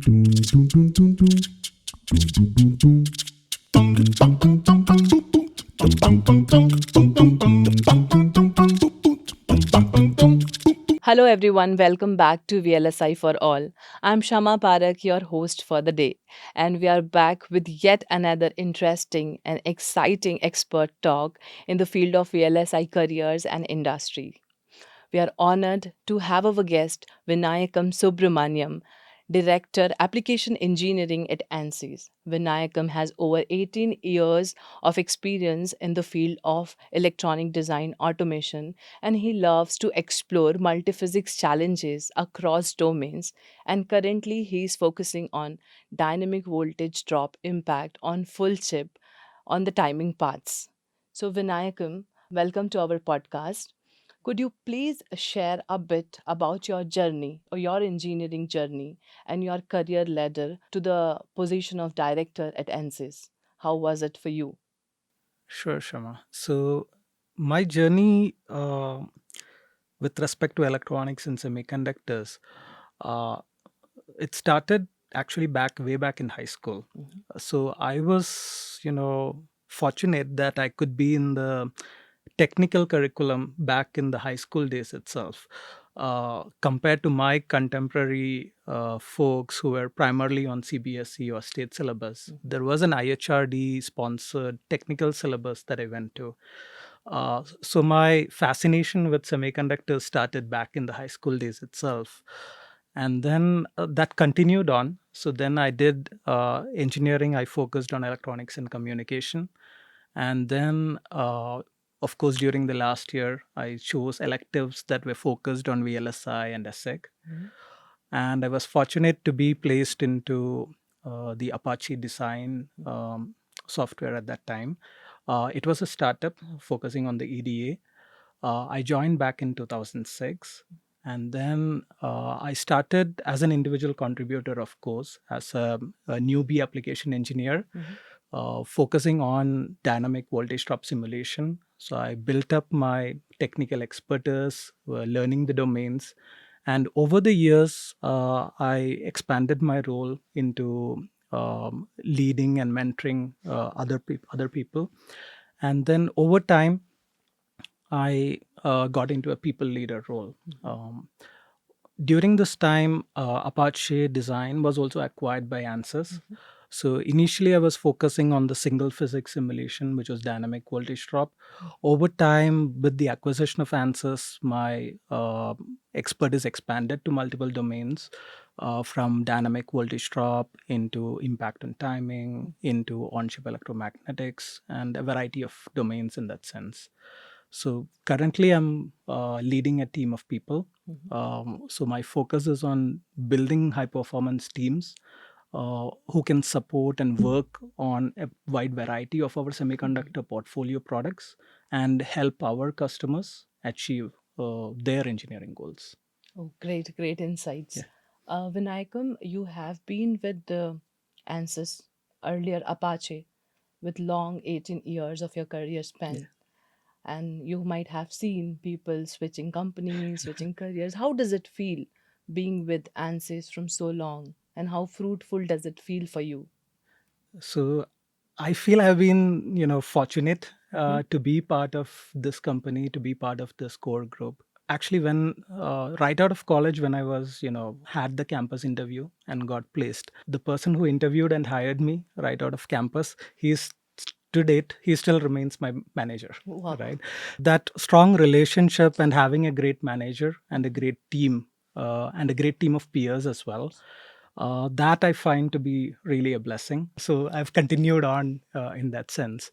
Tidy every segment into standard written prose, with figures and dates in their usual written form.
Hello everyone, welcome back to VLSI for All. I'm Shama Parak, your host for the day, and we are back with yet another interesting and exciting expert talk in the field of VLSI careers and industry. We are honored to have our guest Vinayakam Subramanian, Director Application Engineering at Ansys. Vinayakam has over 18 years of experience in the field of electronic design automation, and he loves to explore multiphysics challenges across domains. And currently he is focusing on dynamic voltage drop impact on full chip on the timing paths. So Vinayakam, welcome to our podcast. Could you please share a bit about your journey or your engineering journey and your career ladder to the position of director at Ansys? How was it for you? Sure, Shama. So, my journey with respect to electronics and semiconductors, uh, it started actually way back in high school. Mhm. So, I was, fortunate that I could be in the technical curriculum back in the high school days itself. Compared to my contemporary folks who were primarily on CBSE or state syllabus, Mhm. there was an IHRD sponsored technical syllabus that I went to. So my fascination with semiconductors started back in the high school days itself. And then that continued on. So then I did engineering. I focused on electronics and communication. And then, of course, during the last year, I chose electives that were focused on VLSI and ESSEC. Mhm. And I was fortunate to be placed into the Apache design software at that time. It was a startup focusing on the EDA. I joined back in 2006. And then I started as an individual contributor, of course, as a newbie application engineer, Mhm. focusing on dynamic voltage drop simulation. So I built up my technical expertise, learning the domains. And over the years, I expanded my role into leading and mentoring other people. And then over time, I got into a people leader role. Mhm. During this time, Apache Design was also acquired by Ansys. Mhm. So initially, I was focusing on the single physics simulation, which was dynamic voltage drop. Over time, with the acquisition of Ansys, my expertise expanded to multiple domains, from dynamic voltage drop into impact and timing, into on-chip electromagnetics, and a variety of domains in that sense. So currently, I'm leading a team of people. Mhm. So my focus is on building high performance teams who can support and work on a wide variety of our semiconductor portfolio products and help our customers achieve their engineering goals. Oh, great, great insights. Yeah. Vinayakam, you have been with the Ansys, earlier Apache, with long 18 years of your career Yeah. span. And you might have seen people switching companies, switching careers. How does it feel being with Ansys from so long? And how fruitful does it feel for you? So I feel I've been, fortunate Mhm. to be part of this company, to be part of this core group. Actually, when right out of college, when I was, had the campus interview and got placed, the person who interviewed and hired me right out of campus, he's to date, he still remains my manager, Wow. right? That strong relationship and having a great manager and a great team, and a great team of peers as well, that I find to be really a blessing. So I've continued on in that sense.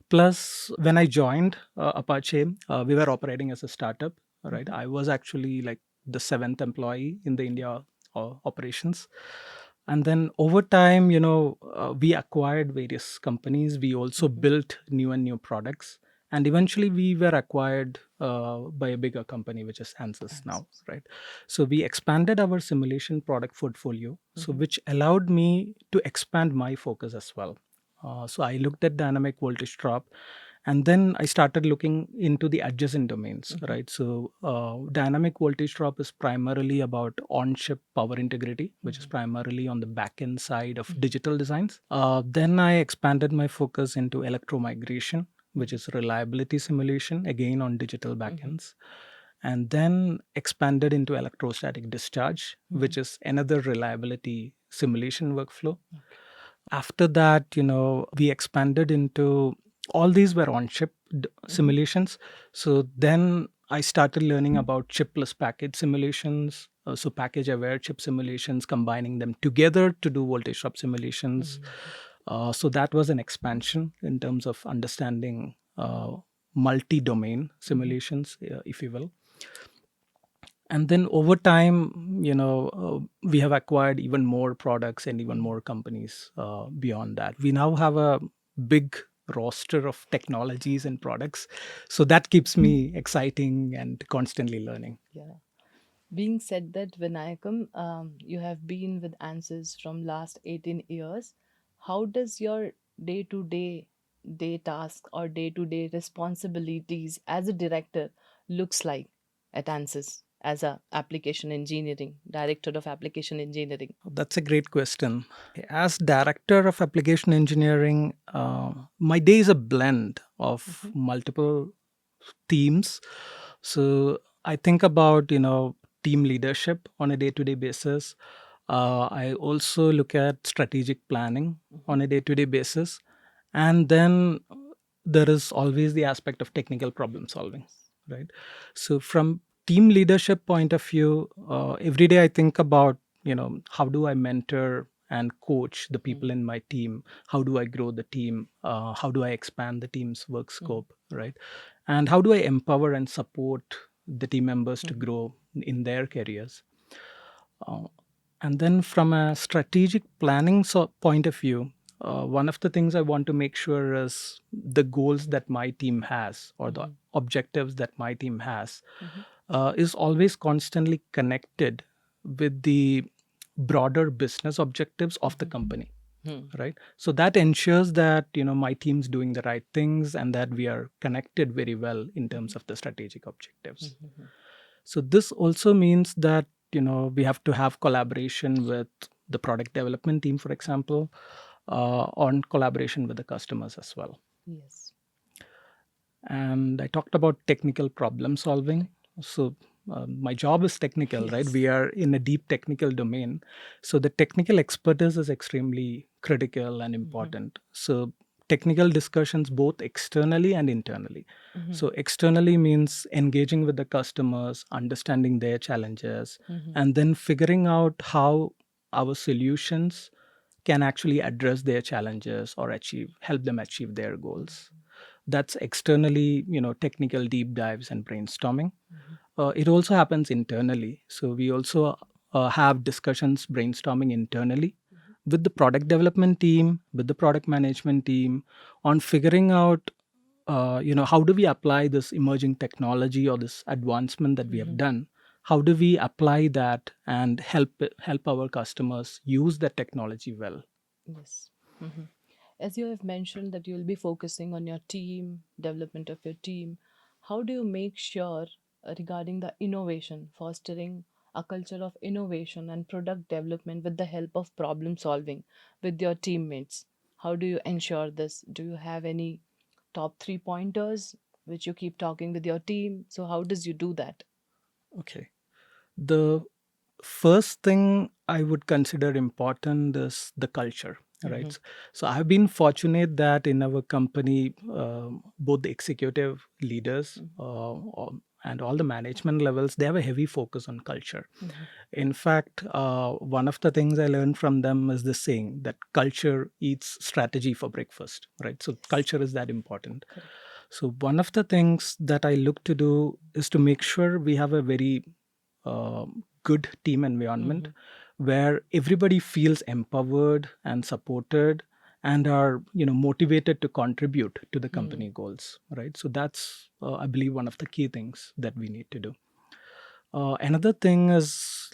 Plus, when I joined Apache, we were operating as a startup, right? Mhm. I was actually like the seventh employee in the India operations. And then over time, we acquired various companies. We also Mhm. built new and new products. And eventually, we were acquired by a bigger company, which is Ansys now, Answers. right? So we expanded our simulation product portfolio, so Mhm. which allowed me to expand my focus as well. So I looked at dynamic voltage drop, And then I started looking into the adjacent domains, right? So dynamic voltage drop is primarily about on-chip power integrity, which is primarily on the back-end side of digital designs. Then I expanded my focus into electromigration, which is reliability simulation, again on digital backends. And then expanded into electrostatic discharge, which is another reliability simulation workflow. After that, we expanded into all these were on chip simulations. So then I started learning about chipless package simulations, so package aware chip simulations, combining them together to do voltage drop simulations. So that was an expansion in terms of understanding multi-domain simulations, if you will. And then over time, we have acquired even more products and even more companies beyond that. We now have a big roster of technologies and products, so that keeps me exciting and constantly learning. Yeah. Being said that, Vinayakam, you have been with Ansys from last 18 years. How does your day-to-day day tasks or day-to-day responsibilities as a director looks like at Ansys as a application engineering, director of application engineering? That's a great question. As director of application engineering, my day is a blend of multiple teams. So I think about team leadership on a day-to-day basis. I also look at strategic planning on a day-to-day basis, and then there is always the aspect of technical problem solving, right? So from team leadership point of view, every day I think about how do I mentor and coach the people in my team, how do I grow the team, how do I expand the team's work scope, right? And how do I empower and support the team members to grow in their careers. Uh, and then from a strategic planning point of view, one of the things I want to make sure is the goals that my team has or the objectives that my team has is always constantly connected with the broader business objectives of the company, right? So that ensures that my team's doing the right things and that we are connected very well in terms of the strategic objectives. So this also means that we have to have collaboration with the product development team, for example, on collaboration with the customers as well. Yes. And I talked about technical problem solving. So my job is technical, right? We are in a deep technical domain. So the technical expertise is extremely critical and important. So technical discussions both externally and internally. So externally means engaging with the customers, understanding their challenges, and then figuring out how our solutions can actually address their challenges or help them achieve their goals. That's externally, technical deep dives and brainstorming. It also happens internally. So we also have discussions, brainstorming internally with the product development team, with the product management team, on figuring out, how do we apply this emerging technology or this advancement that we have done? How do we apply that and help our customers use that technology well? Yes. As you have mentioned that you will be focusing on your team, development of your team, how do you make sure regarding the innovation, fostering a culture of innovation and product development with the help of problem solving with your teammates? How do you ensure this? Do you have any top three pointers which you keep talking with your team? So how does you do that? Okay. The first thing I would consider important is the culture, right? So I've been fortunate that in our company, both the executive leaders and all the management levels, they have a heavy focus on culture. In fact, one of the things I learned from them is the saying that culture eats strategy for breakfast, right? So culture is that important. So one of the things that I look to do is to make sure we have a very good team environment where everybody feels empowered and supported and are motivated to contribute to the company goals, right? So that's I believe one of the key things that we need to do. Another thing is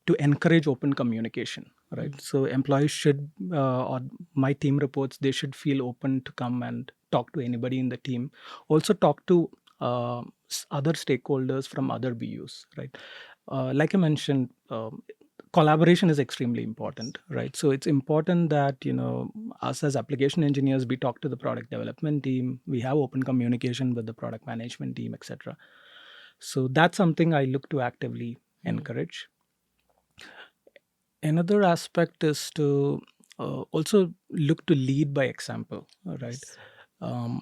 to encourage open communication, right? So employees should or my team reports, they should feel open to come and talk to anybody in the team. Also talk to other stakeholders from other BUs, right? Like I mentioned, collaboration is extremely important, right? So it's important that, us as application engineers, we talk to the product development team, we have open communication with the product management team, etc. So that's something I look to actively encourage. Another aspect is to also look to lead by example, right? um,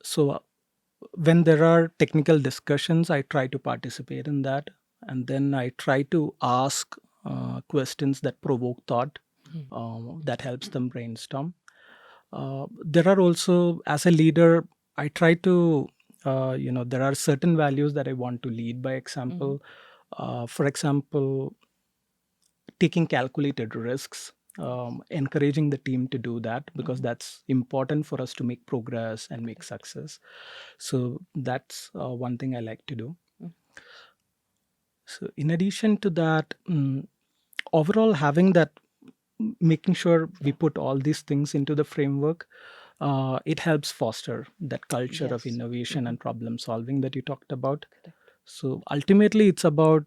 so when there are technical discussions, I try to participate in that, and then I try to ask questions that provoke thought, that helps them brainstorm. There are also, as a leader, I try to, there are certain values that I want to lead by example. For example, taking calculated risks, encouraging the team to do that, because that's important for us to make progress and make success. So that's one thing I like to do. So in addition to that, overall having that, making sure we put all these things into the framework, it helps foster that culture of innovation and problem solving that you talked about. So ultimately it's about,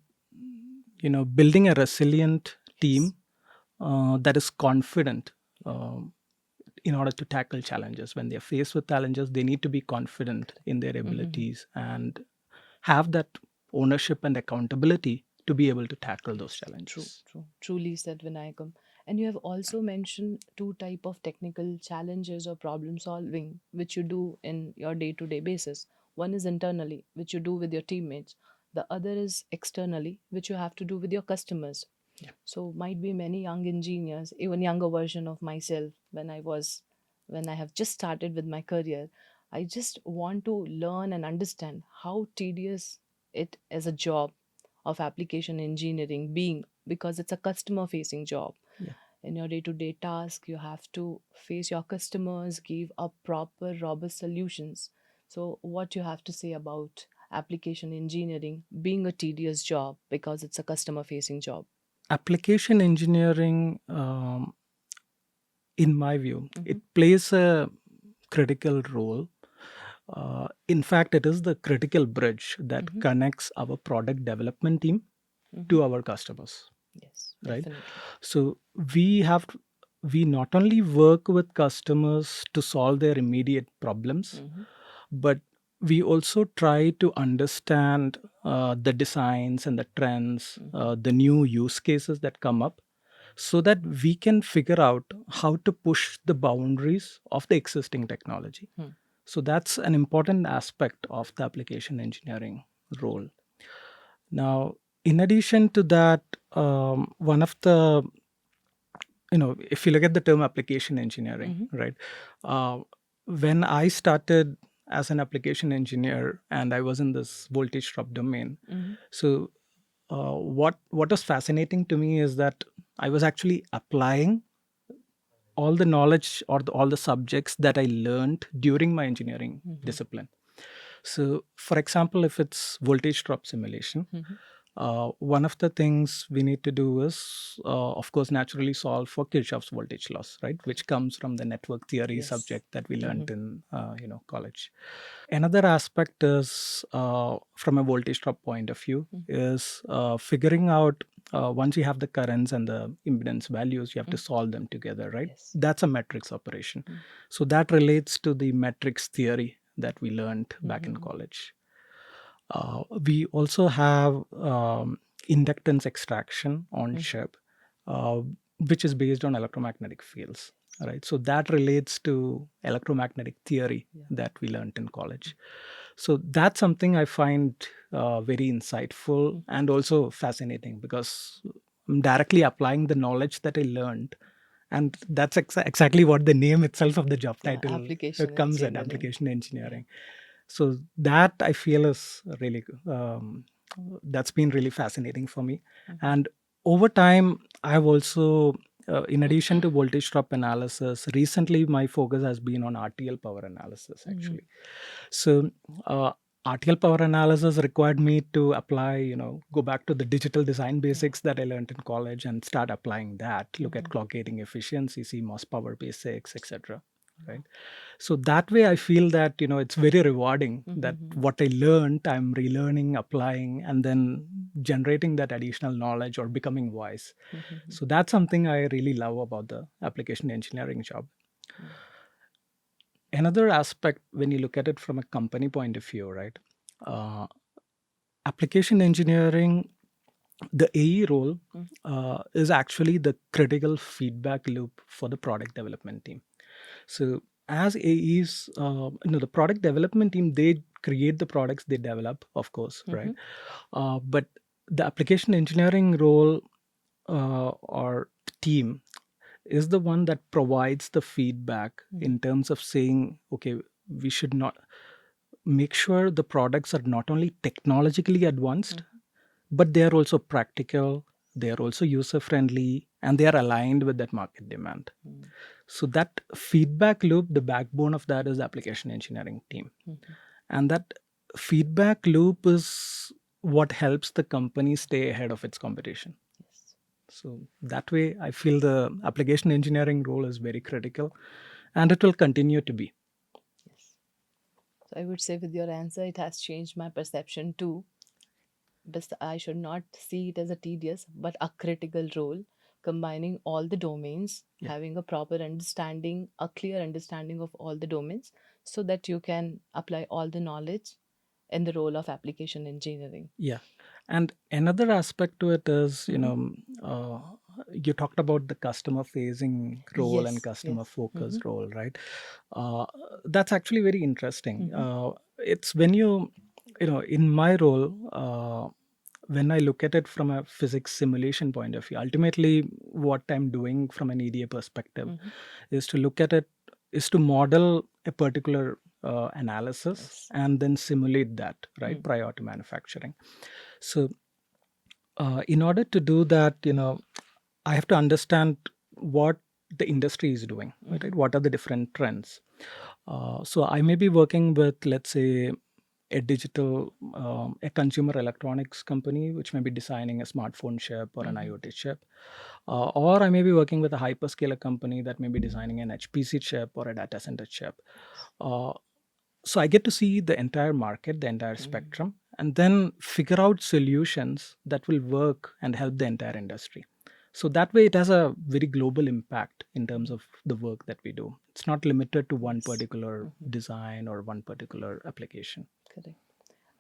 building a resilient team that is confident, in order to tackle challenges. When they're faced with challenges, they need to be confident in their abilities and have that ownership and accountability to be able to tackle those challenges. True. Truly said, Vinayakam. And you have also mentioned two type of technical challenges or problem solving which you do in your day-to-day basis. One is internally, which you do with your teammates. The other is externally, which you have to do with your customers. So might be many young engineers, even younger version of myself when I have just started with my career. I just want to learn and understand how tedious it as a job of application engineering being, because it's a customer facing job. In your day to day task, you have to face your customers, give up proper robust solutions. So what you have to say about application engineering being a tedious job because it's a customer facing job? Application engineering, in my view, it plays a critical role. In fact, it is the critical bridge that connects our product development team to our customers. Yes, Right? definitely. So we not only work with customers to solve their immediate problems, but we also try to understand the designs and the trends, the new use cases that come up, so that we can figure out how to push the boundaries of the existing technology. So that's an important aspect of the application engineering role. Now, in addition to that, one of the, if you look at the term application engineering, right? When I started as an application engineer and I was in this voltage drop domain, so what was fascinating to me is that I was actually applying all the knowledge or all the subjects that I learned during my engineering discipline. So, for example, if it's voltage drop simulation, one of the things we need to do is, of course, naturally solve for Kirchhoff's voltage laws, right, which comes from the network theory subject that we learned in, college. Another aspect is, from a voltage drop point of view, is figuring out, once you have the currents and the impedance values, you have to solve them together, right? That's a matrix operation. So that relates to the matrix theory that we learned back in college. We also have inductance extraction on chip, uh, which is based on electromagnetic fields. Right, so that relates to electromagnetic theory that we learned in college. So that's something I find very insightful and also fascinating, because I'm directly applying the knowledge that I learned, and that's exactly what the name itself of the job title Application comes in, engineering. application engineering. So that I feel is really, that's been really fascinating for me. And over time, I've also, in addition to voltage drop analysis, recently my focus has been on RTL power analysis, actually. So RTL power analysis required me to apply, go back to the digital design basics that I learned in college and start applying that, look at clock gating efficiency, CMOS power basics, etc. right? So that way I feel that it's very rewarding that what I learned I'm relearning, applying, and then generating that additional knowledge or becoming wise. So that's something I really love about the application engineering job. Another aspect, when you look at it from a company point of view, right? uh, Application engineering, the AE role is actually the critical feedback loop for the product development team. So as AEs, the product development team, they create the products they develop, of course, right? But the application engineering role or team is the one that provides the feedback in terms of saying, okay, we should not make sure the products are not only technologically advanced, but they are also practical, they are also user friendly, and they are aligned with that market demand. So that feedback loop, the backbone of that is the application engineering team. And that feedback loop is what helps the company stay ahead of its competition. So that way, I feel the application engineering role is very critical, and it will continue to be. So I would say with your answer, it has changed my perception too. But I should not see it as a tedious but a critical role, combining all the domains, Yeah. having a proper understanding, a clear understanding of all the domains, so that you can apply all the knowledge in the role of application engineering. Yeah. And another aspect to it is, you talked about the customer facing role and Yes, customer yes. focused role, right? Uh, that's actually very interesting. Mhm. It's when in my role, when I look at it from a physics simulation point of view, ultimately what I'm doing from an EDA perspective is to look at it, is to model a particular analysis Yes. and then simulate that, right, prior to manufacturing. So, in order to do that, I have to understand what the industry is doing, right? What are the different trends? So I may be working with, let's say, a consumer electronics company, which may be designing a smartphone chip or an IoT chip. Or I may be working with a hyperscaler company that may be designing an HPC chip or a data center chip. Uh, so I get to see the entire market, the entire spectrum, and then figure out solutions that will work and help the entire industry. So that way, it has a very global impact in terms of the work that we do. It's not limited to one particular design or one particular application. Correct.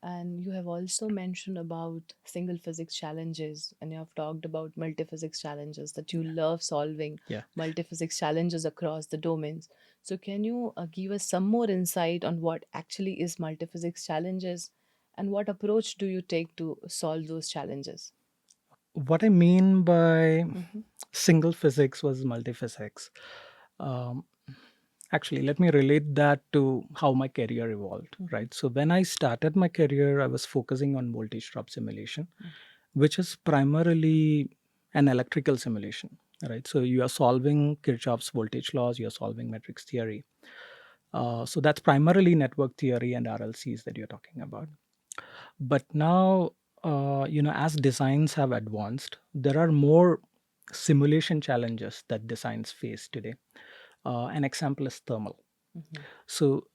And you have also mentioned about single physics challenges, and you have talked about multi-physics challenges, that you love solving Yeah. multi-physics challenges across the domains. So can you give us some more insight on what actually is multi-physics challenges, and what approach do you take to solve those challenges? What I mean by single physics was multi-physics. Um, Actually, let me relate that to how my career evolved, right? So when I started my career, I was focusing on voltage drop simulation, which is primarily an electrical simulation, right? So you are solving Kirchhoff's voltage laws, you are solving matrix theory. So that's primarily network theory and RLCs that you're talking about. But now, as designs have advanced, there are more simulation challenges that designs face today. An example is thermal. So,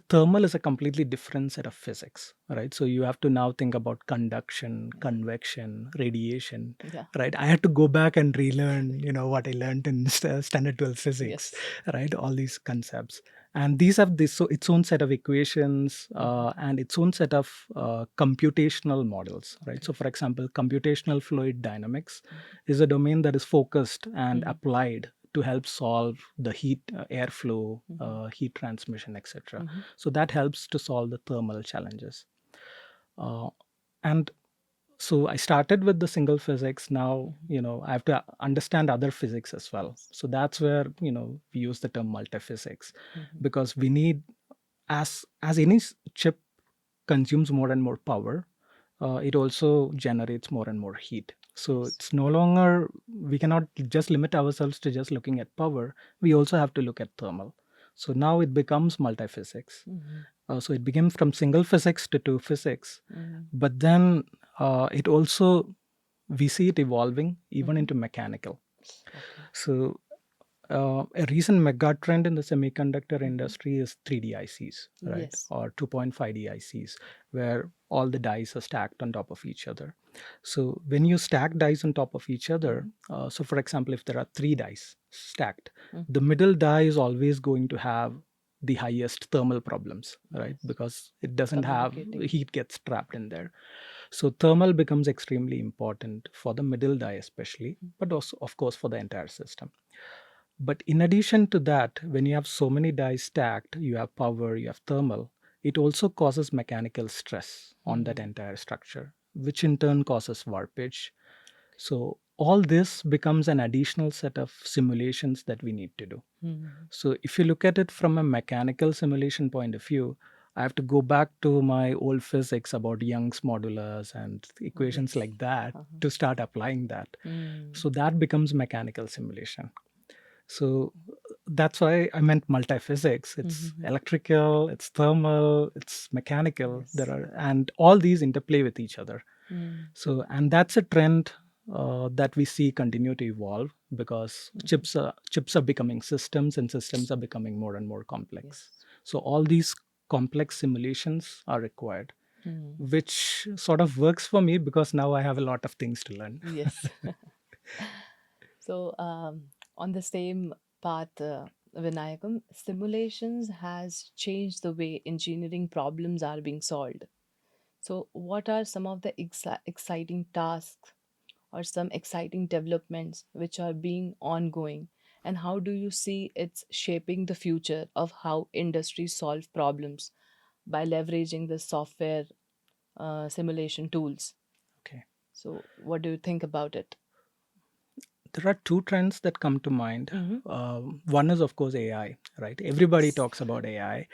thermal is a completely different set of physics, right? So, you have to now think about conduction, convection, radiation, Yeah. right? I had to go back and relearn, what I learned in standard 12 physics, Yes. right? All these concepts. And these have its own set of equations and its own set of computational models, right? So, for example, computational fluid dynamics is a domain that is focused and applied to help solve the heat airflow, heat transmission, etc. So that helps to solve the thermal challenges. Uh, and so I started with the single physics. Now, I have to understand other physics as well. So that's where, we use the term multi-physics, because we need, as any chip consumes more and more power, it also generates more and more heat. So it's no longer, we cannot just limit ourselves to just looking at power. We also have to look at thermal. So now it becomes multi-physics. So it became from single physics to two physics. But then it also, we see it evolving even into mechanical. So A recent mega trend in the semiconductor industry is 3D ICs, right? Yes. Or 2.5D ICs, where all the dies are stacked on top of each other. So when you stack dies on top of each other, so for example, if there are three dies stacked, the middle die is always going to have the highest thermal problems, right? Yes. Because it doesn't have Communicating. heat gets trapped in there. So thermal becomes extremely important for the middle die, especially, but also, of course, for the entire system. But in addition to that, when you have so many dies stacked, you have power, you have thermal, it also causes mechanical stress on that entire structure, which in turn causes warpage. So all this becomes an additional set of simulations that we need to do. So if you look at it from a mechanical simulation point of view, I have to go back to my old physics about Young's modulus and equations Yes. like that to start applying that. So that becomes mechanical simulation. So that's why I meant multi-physics. It's electrical, it's thermal, it's mechanical. Yes. There are, and all these interplay with each other. So, and that's a trend that we see continue to evolve because chips are becoming systems, and systems are becoming more and more complex. Yes. So all these complex simulations are required, which sort of works for me because now I have a lot of things to learn. Yes. So, on the same path, Vinayakam, simulations has changed the way engineering problems are being solved. So, what are some of the exciting tasks or some exciting developments which are being ongoing? And how do you see it's shaping the future of how industries solve problems by leveraging the software simulation tools? Okay. So, what do you think about it? There are two trends that come to mind. Mm-hmm. One is, of course, AI, right? Everybody Yes. talks about AI,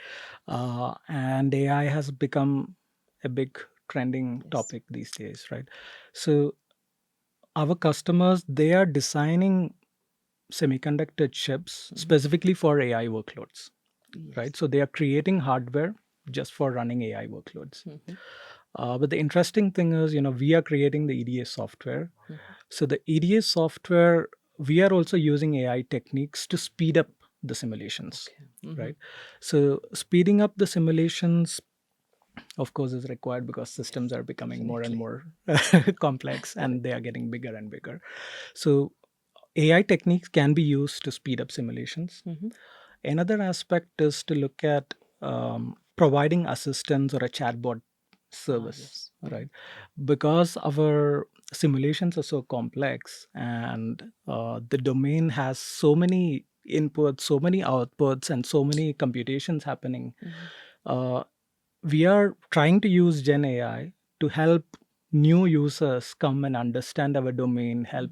and AI has become a big trending Yes. topic these days, right? So, our customers, they are designing semiconductor chips specifically for AI workloads, Yes. right? So, they are creating hardware just for running AI workloads. Mm-hmm. But the interesting thing is, we are creating the EDA software. So the EDA software, we are also using AI techniques to speed up the simulations, Okay. Mm-hmm. right? So speeding up the simulations, of course, is required because systems are becoming more and Definitely. more complex and they Correct. are getting bigger and bigger. So AI techniques can be used to speed up simulations. Mm-hmm. Another aspect is to look at providing assistance or a chatbot Ah, service, yes. right? Because our simulations are so complex and the domain has so many inputs, so many outputs, and so many computations happening. Uh, we are trying to use Gen AI to help new users come and understand our domain, help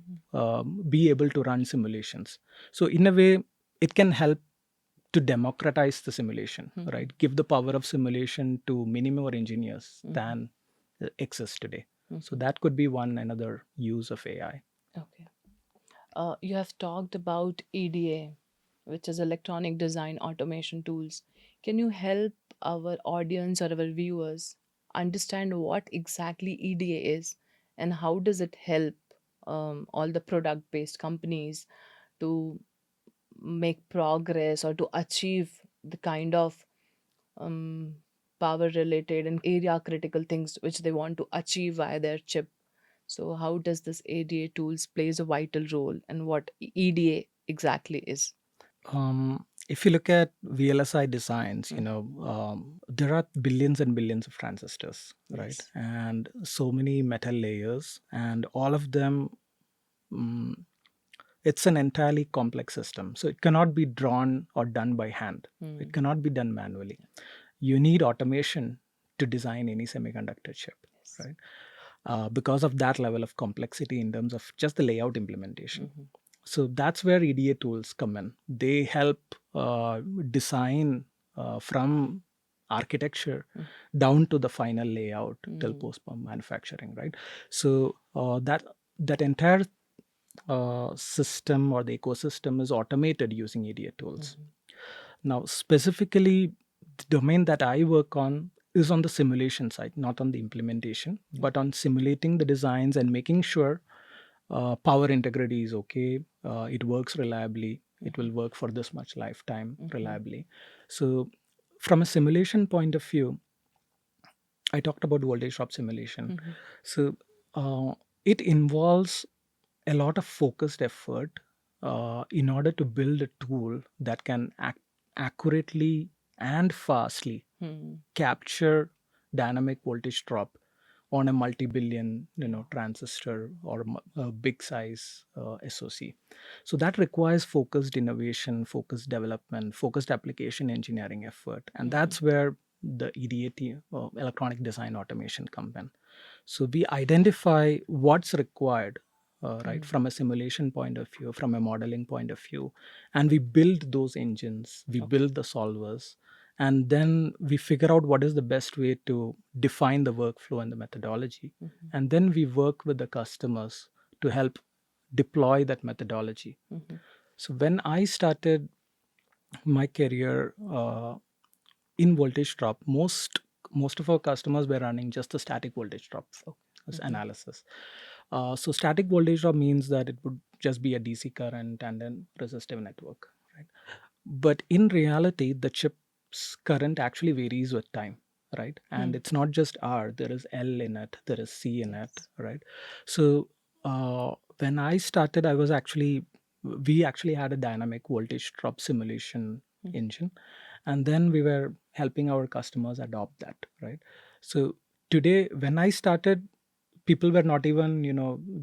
be able to run simulations. So, in a way, it can help to democratize the simulation, right? Give the power of simulation to many more engineers than exists today. So that could be one another use of AI. Okay. You have talked about EDA, which is electronic design automation tools. Can you help our audience or our viewers understand what exactly EDA is and how does it help all the product-based companies to make progress or to achieve the kind of um, power related and area critical things which they want to achieve via their chip? So how does this ADA tools plays a vital role and what EDA exactly is? If you look at VLSI designs, Mm. there are billions and billions of transistors, right? Yes. And so many metal layers, and all of them, mm, it's an entirely complex system. So it cannot be drawn or done by hand. It Mm. cannot be done manually. You need automation to design any semiconductor chip, Yes. right? Because of that level of complexity in terms of just the layout implementation. Mhm. So that's where EDA tools come in. They help design from architecture down to the final layout till Mm. post manufacturing, right? So that entire system or the ecosystem is automated using EDA tools. Mhm. Now, specifically, the domain that I work on is on the simulation side, not on the implementation, but on simulating the designs and making sure power integrity is okay, it works reliably, It will work for this much lifetime Mhm. reliably. So from a simulation point of view, I talked about voltage drop simulation. Mhm. So it involves a lot of focused effort in order to build a tool that can accurately and fastly Hmm. capture dynamic voltage drop on a multi-billion transistor or a big size SoC. So that requires focused innovation, focused development, focused application engineering effort, and Mhm. that's where the EDAT, electronic design automation, comes in. So we identify what's required, right, Mhm. from a simulation point of view, from a modeling point of view, and we build those engines, we Okay. build the solvers, and then we figure out what is the best way to define the workflow and the methodology. Mhm. And then we work with the customers to help deploy that methodology. Mhm. So when I started my career in voltage drop, most of our customers were running just the static voltage drop Okay. as Mhm. analysis. So static voltage drop means that it would just be a DC current and then resistive network, right? But in reality, the chip's current actually varies with time, right? And Hmm. it's not just R. There is L in it. There is C in it, Yes. right? So when I started, we actually had a dynamic voltage drop simulation Mhm. engine, and then we were helping our customers adopt that, right? So today, when I started, people were not even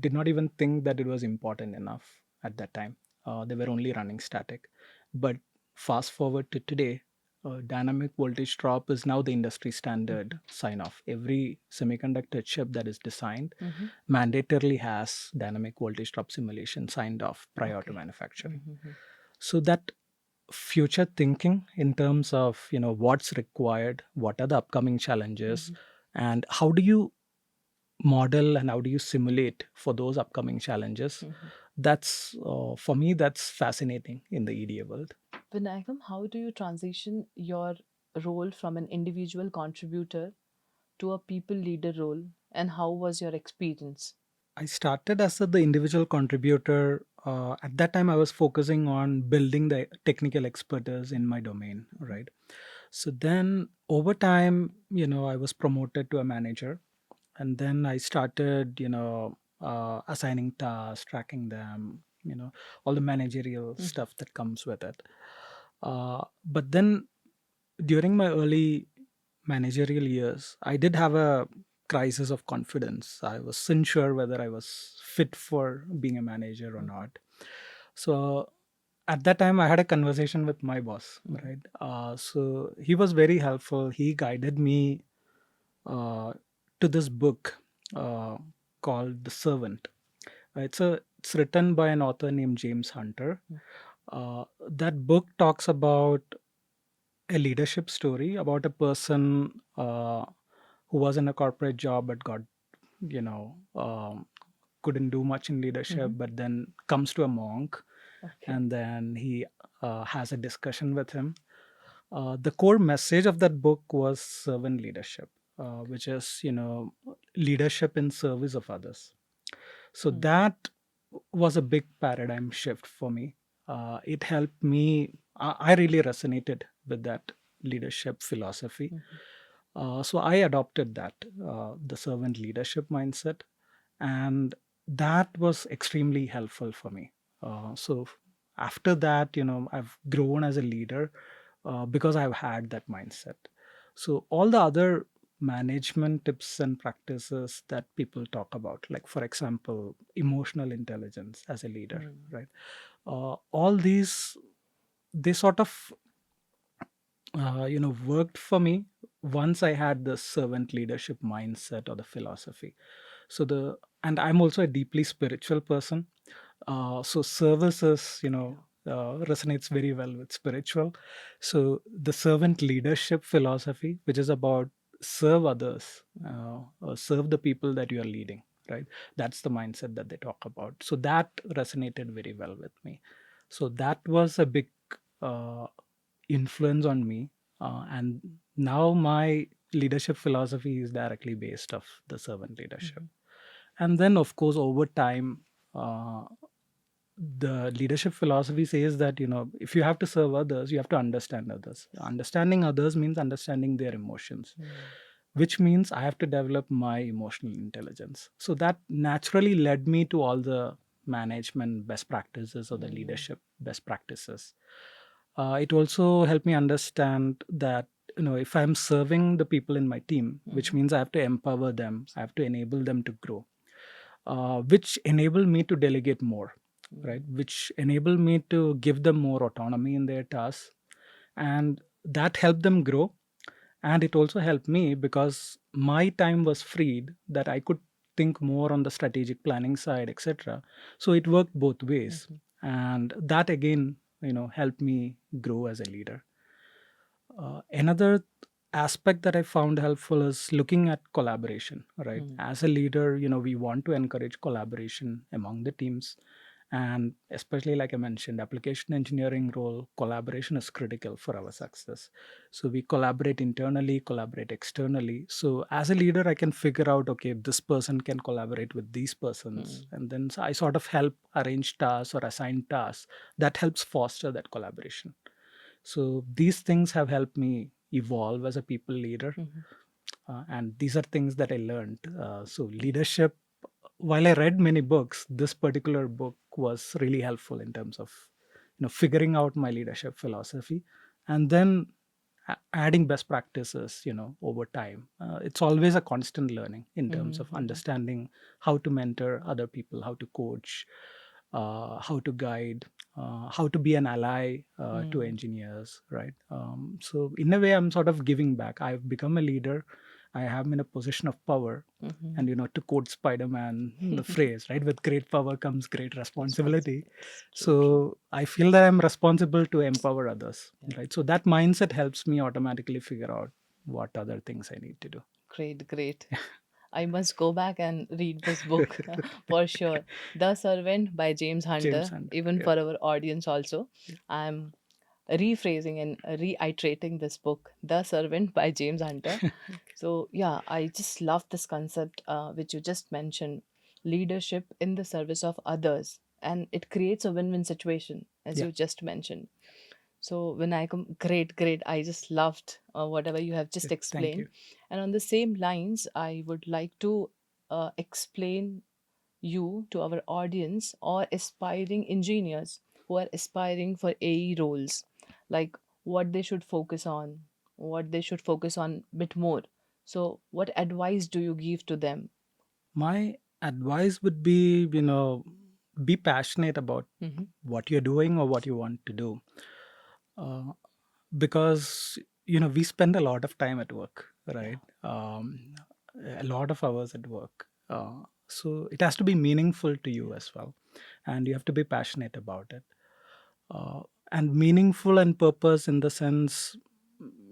did not even think that it was important enough at that time. They were only running static. But fast forward to today, dynamic voltage drop is now the industry standard Mhm. sign off. Every semiconductor chip that is designed Mhm. mandatorily has dynamic voltage drop simulation signed off prior to Okay. manufacturing. Mhm. So that future thinking in terms of what's required, what are the upcoming challenges, Mhm. and how do you model and how do you simulate for those upcoming challenges, Mhm. that's for me, that's fascinating in the EDA world. Vinayakam, how do you transition your role from an individual contributor to a people leader role, and how was your experience? I started as the individual contributor. At that time, I was focusing on building the technical expertise in my domain, right? So then over time, I was promoted to a manager, and then I started, assigning tasks, tracking them, all the managerial Mhm. stuff that comes with it. But then during my early managerial years, I did have a crisis of confidence. I wasn't sure whether I was fit for being a manager or not. So at that time, I had a conversation with my boss, Mhm. right? So he was very helpful. He guided me uh, to this book uh, called The Servant. It's written by an author named James Hunter. That book talks about a leadership story about a person who was in a corporate job but got you know couldn't do much in leadership, Mhm. but then comes to a monk, Okay. and then he has a discussion with him. The core message of that book was servant leadership, which is leadership in service of others. So Mhm. that was a big paradigm shift for me. It helped me. I really resonated with that leadership philosophy. Mhm. So I adopted that, the servant leadership mindset, and that was extremely helpful for me. So after that, I've grown as a leader because I've had that mindset. So all the other management tips and practices that people talk about, like for example, emotional intelligence as a leader, Mhm. right? All these, they sort of worked for me once I had the servant leadership mindset or the philosophy. So the and I'm also a deeply spiritual person. So services, resonates very well with spiritual. So the servant leadership philosophy, which is about serve others, serve the people that you are leading, right? That's the mindset that they talk about. So that resonated very well with me. So that was a big uh, influence on me, and now my leadership philosophy is directly based off the servant leadership. Mhm. And then of course over time, uh, the leadership philosophy says that, if you have to serve others, you have to understand others. Understanding others means understanding their emotions, which means I have to develop my emotional intelligence. So that naturally led me to all the management best practices or the leadership best practices. It also helped me understand that, if I'm serving the people in my team, which means I have to empower them, I have to enable them to grow, which enable me to delegate more, right? Which enable me to give them more autonomy in their tasks, and that helped them grow. And it also helped me because my time was freed, that I could think more on the strategic planning side, etc. So it worked both ways, and that again, helped me grow as a leader. Another aspect that I found helpful is looking at collaboration, right? As a leader, we want to encourage collaboration among the teams. And especially, like I mentioned, application engineering role, collaboration is critical for our success. So we collaborate internally, collaborate externally. So as a leader, I can figure out, okay, this person can collaborate with these persons. And then I sort of help arrange tasks or assign tasks that helps foster that collaboration. So these things have helped me evolve as a people leader. And these are things that I learned. So leadership, while I read many books, this particular book was really helpful in terms of, figuring out my leadership philosophy, and then adding best practices, over time. It's always a constant learning in terms of understanding how to mentor other people, how to coach, how to guide, how to be an ally to engineers, right? So in a way, I'm sort of giving back. I've become a leader. I am in a position of power, and to quote Spider-Man, the phrase, right? With great power comes great responsibility. So I feel that I'm responsible to empower others, right? So that mindset helps me automatically figure out what other things I need to do. Great, great. I must go back and read this book for sure. The Servant by James James Hunter, Hunter, even yeah. for our audience also. I'm rephrasing and reiterating this book, The Servant by James Hunter. So, yeah, I just love this concept which you just mentioned, leadership in the service of others. And it creates a win win situation, as Yeah, you just mentioned. So, Vinayakam, great, great. I just loved whatever you have just yeah, thank explained. you. And on the same lines, I would like to explain you to our audience or aspiring engineers who are aspiring for AE roles, like what they should focus on, what they should focus on bit more. So, what advice do you give to them? My advice would be, be passionate about Mm-hmm. what you're doing or what you want to do. Uh, because, we spend a lot of time at work, Yeah. right? A lot of hours at work. So it has to be meaningful to you as well. And you have to be passionate about it. Uh, and meaningful and purpose in the sense,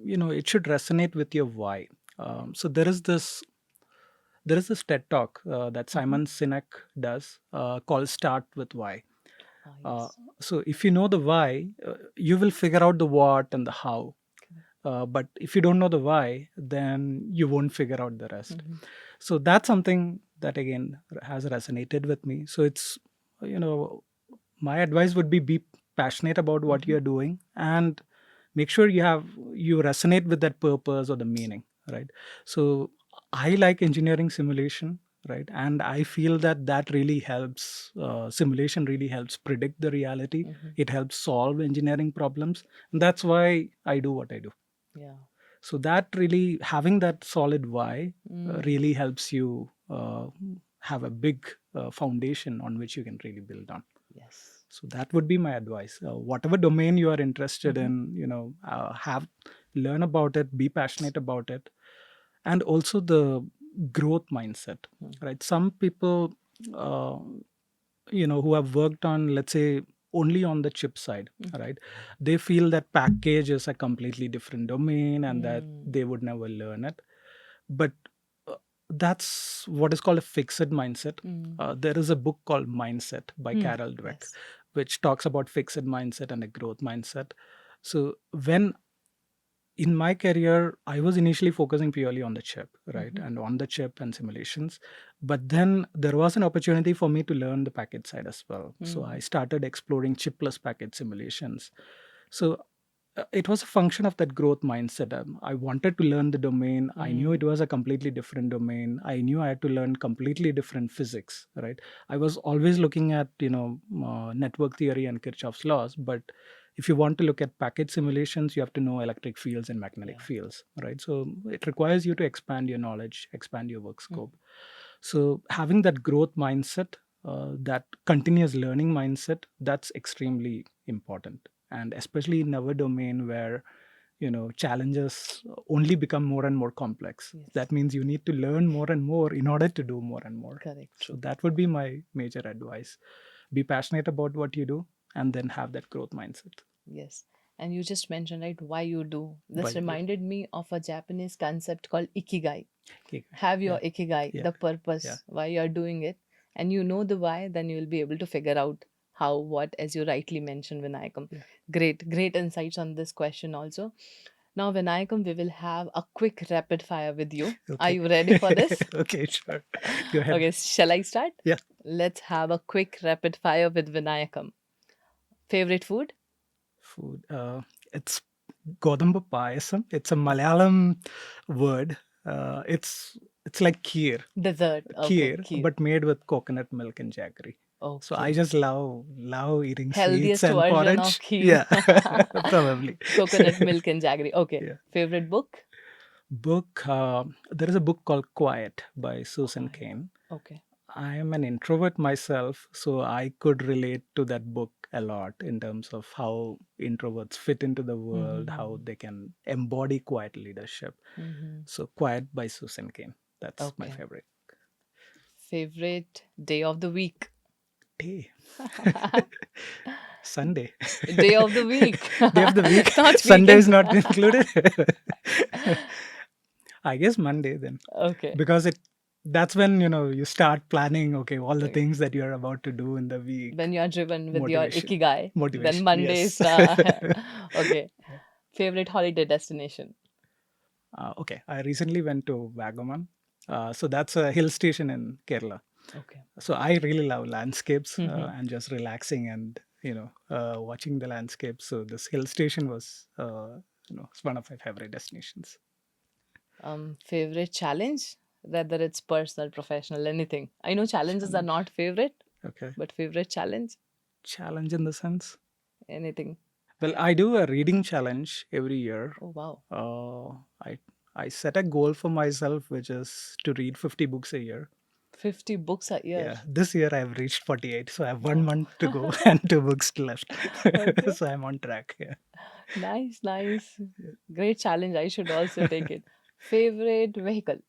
it should resonate with your why. So there is this TED talk that Mm-hmm. Simon Sinek does called Start with Why. Ah, Uh, yes. so if you know the why, you will figure out the what and the how. But if you don't know the why, then you won't figure out the rest. Mm-hmm. So that's something that again has resonated with me. So it's, you know, my advice would be passionate about what Mm-hmm. you're doing, and make sure you resonate with that purpose or the meaning, right? So I like engineering simulation, right? And I feel that that really helps. Simulation really helps predict the reality. Mm-hmm. It helps solve engineering problems, and that's why I do what I do. Yeah. So that really, having that solid why Mm. really helps you have a big foundation on which you can really build on. Yes. So that would be my advice. Whatever domain you are interested Mm-hmm. in, have learn about it, be passionate about it, and also the growth mindset, right? Some people, uh, who have worked on, let's say, only on the chip side, right? They feel that package is a completely different domain and that Mm. they would never learn it. But uh, that's what is called a fixed mindset. Mm. There is a book called Mindset by Mm. Carol Dweck, in my career, I was initially focusing purely on the chip, right? Mhm. And on the chip and simulations. But then there was an opportunity for me to learn the package side as well. So I Mhm. started exploring chipless package simulations. So it was a function of that growth mindset. I wanted to learn the domain. I knew it Mm. was a completely different domain. I knew I had to learn completely different physics, right? I was always looking at, network theory and Kirchhoff's laws, but if you want to look at package simulations, you have to know electric fields and magnetic Yeah. fields, right? So it requires you to expand your knowledge, expand your work Mm. scope. So having that growth mindset, that continuous learning mindset, that's extremely important. And especially in our domain where challenges only become more and more complex. Yes. That means you need to learn more and more in order to do more and more. Correct. So True. that would be my major advice. Be passionate about what you do and then have that growth mindset. Yes. And you just mentioned, right, why you do. Why This you do. reminded me of a Japanese concept called ikigai. Okay. Have your Yeah. ikigai, Yeah. the Yeah. purpose why you're doing it, and you know the why, then you will be able to figure out how, what, as you rightly mentioned, Vinayakam. Yeah. Great, great insights on this question also. Now, Vinayakam, we will have a quick rapid fire with you. Are Okay. you ready for this? Okay, sure. Go ahead. Okay, shall I start? Yeah. Let's have a quick rapid fire with Vinayakam. Favorite food? Food. It's Godamba payasam. It's a Malayalam word. It's like Dessert. Okay, kheer, kheer. but made with coconut milk and jaggery. So I Okay. just love eating sweets Healthiest and version of porridge. kheer. Yeah, probably. Coconut milk and jaggery. Okay. Yeah. Favorite book? Book. There is a book called Quiet by Susan Quiet. Cain. Okay. I am an introvert myself, so I could relate to that book a lot in terms of how introverts fit into the world, how Mm-hmm. they can embody quiet leadership. Mm-hmm. So, Quiet by Susan Cain. That's my Okay. favorite Favorite day of the week? day. Sunday. Day of the week, Day of the week. not Sunday is weekend. not included. I guess Monday then, Okay. because that's when you start planning. Okay, all the Okay. things that you're about to do in the week. When you are driven with your Motivation, ikigai, then motivation. Monday Yes. start. Okay. Favorite holiday destination? Okay, I recently went to Vagamon. So that's a hill station in Kerala. Okay. So I really love landscapes Mm-hmm. and just relaxing and watching the landscapes. So this hill station was it's one of my favorite destinations. Favorite challenge? Whether it's personal, professional, anything. I know challenges are Challenge. not favorite, Okay, but favorite challenge? challenge in the sense. Anything. Well, I do a reading challenge every year. Oh, wow. Uh, I I set a goal for myself, which is to read 50 books a year. 50 books a year. Yeah, this year I've reached 48, so I have one Oh. month to go and two books left. Okay. So I'm on track. Yeah. Nice, nice. Great challenge. I should also take it. Favorite vehicle?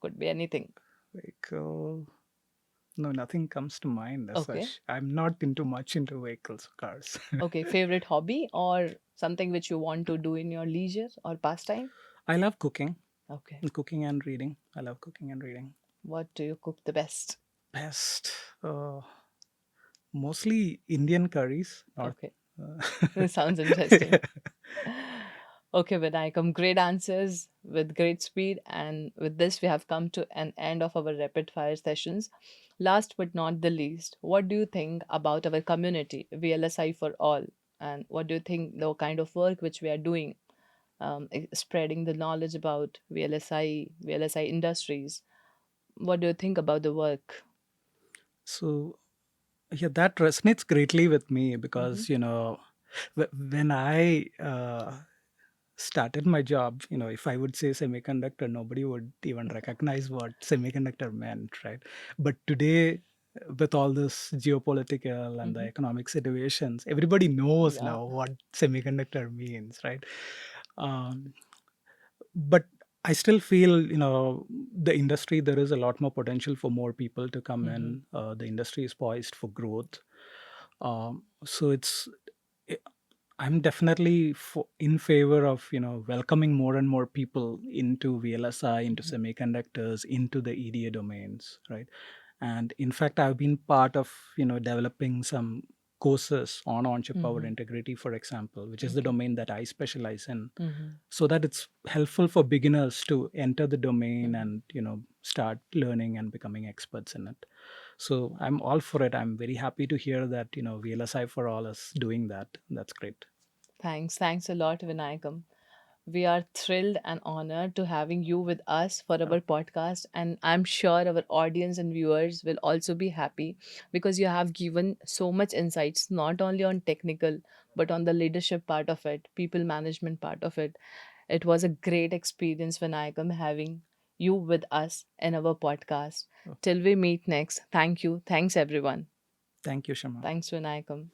Could be anything. Vehicle. No, nothing comes to mind as Okay. such. I'm not into much into vehicles, cars. Okay. Favorite hobby or something which you want to do in your leisure or pastime? I love cooking, Okay. cooking and reading. I love cooking and reading. What do you cook the best? Best, mostly Indian curries. Not. Okay. Uh, This sounds interesting. Okay, Vinayakam, great answers with great speed. And with this, we have come to an end of our rapid fire sessions. Last but not the least, what do you think about our community, VLSI for all? And what do you think the kind of work which we are doing, spreading the knowledge about VLSI industries? What do you think about the work? so yeah, that resonates greatly with me Mm-hmm. because when I started my job, if I would say semiconductor, nobody would even recognize what semiconductor meant, right? But today, with all this geopolitical and the Mm-hmm. economic situations, everybody knows Yeah. now what semiconductor means, right? Um, but I still feel, the industry, there is a lot more potential for more people to come Mm-hmm. in. The industry is poised for growth. So I'm definitely in favor of welcoming more and more people into VLSI, into Mm-hmm. semiconductors, into the EDA domains, right? And in fact, I've been part of developing some courses on on-chip power Mm-hmm. integrity, for example, which is the Okay. domain that I specialize in, Mm-hmm. so that it's helpful for beginners to enter the domain Mm-hmm. and start learning and becoming experts in it. So I'm all for it. I'm very happy to hear that VLSI for all is doing that. That's great. Thanks. Thanks a lot, Vinayakam. We are thrilled and honored to having you with us for Oh, our podcast. And I'm sure our audience and viewers will also be happy because you have given so much insights, not only on technical, but on the leadership part of it, people management part of it. It was a great experience, Vinayakam, having you with us in our podcast. oh, Till we meet next, thank you. Thanks, everyone. thank you, Shama. Thanks, Vinayakam.